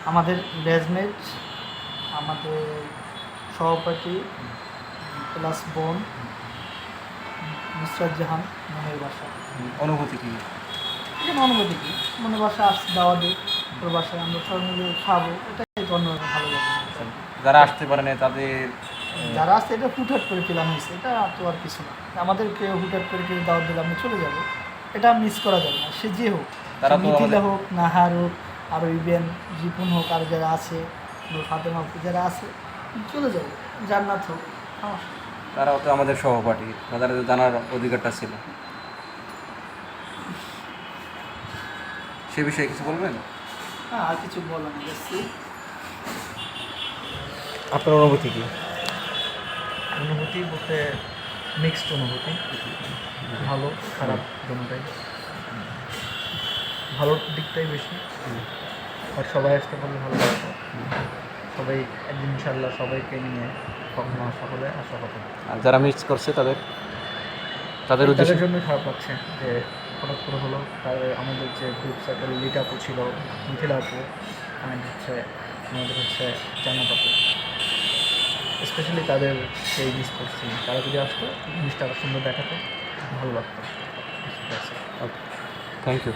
আমাদের ব্যাচমেট, আমাদের সহপাঠী প্লাস বোন নুসরাত জাহান, মনের বাসা। অনুভূতি কি? এখানে অনুভূতি কি, মনের বাসা আসছে দাওয়াতে, ওর বাসায় আমরা সবাই মিলে খাবো, এটাই তো অন্য ভালো লাগে। যারা আসতে পারে না তাদের, যারা আসছে এটা হুটহাট করে প্ল্যান হয়েছে, এটা তো আর কিছু না। আমাদেরকে হুটহাট করে কেউ দাওয়াত দিলে আমি চলে যাবো, এটা মিস করা যাবে না। সে যে হোক, তারা তো মিথিলা হোক, নাহার হোক, আরও ইভেন রিপুন হোক, আর যারা আছে ফাতেমা হোক, যারা আছে চলে যাবো, জান্নাত হোক, সমস্যা নেই। তারাও তো আমাদের সহপাঠী, তাদের তো জানার অধিকারটা ছিল। সে বিষয়ে কিছু বলবেন? হ্যাঁ, আর কিছু বলার নেই, দেখছি আপনার অনুভূতি কি? অনুভূতি বলতে মিক্সড অনুভূতি, ভালো খারাপ দুটোটাই। ভালোর দিকটাই বেশি, আর সবাই আসতে পারলে ভালো লাগতো। সবাই একদিন ইনশাল্লাহ সবাইকে নিয়ে কখনো আসা হলে আসা হবে। আর যারা মিস করছে তাদের তাদের উদ্দেশ্যে জন্য খারাপ লাগছে যে হঠাৎ করে হলো। তাদের আমাদের যে গ্রুপ সার্কেল লিটা আপু ছিল, মিথিলা আপু, অ্যান্ড আমাদের জান্নাত আপু, স্পেশালি তাদের সেই মিস করছি। তারা যদি আসতো জিনিসটা আরও সুন্দর দেখাতো, ভালো লাগতো। ওকে, থ্যাংক ইউ।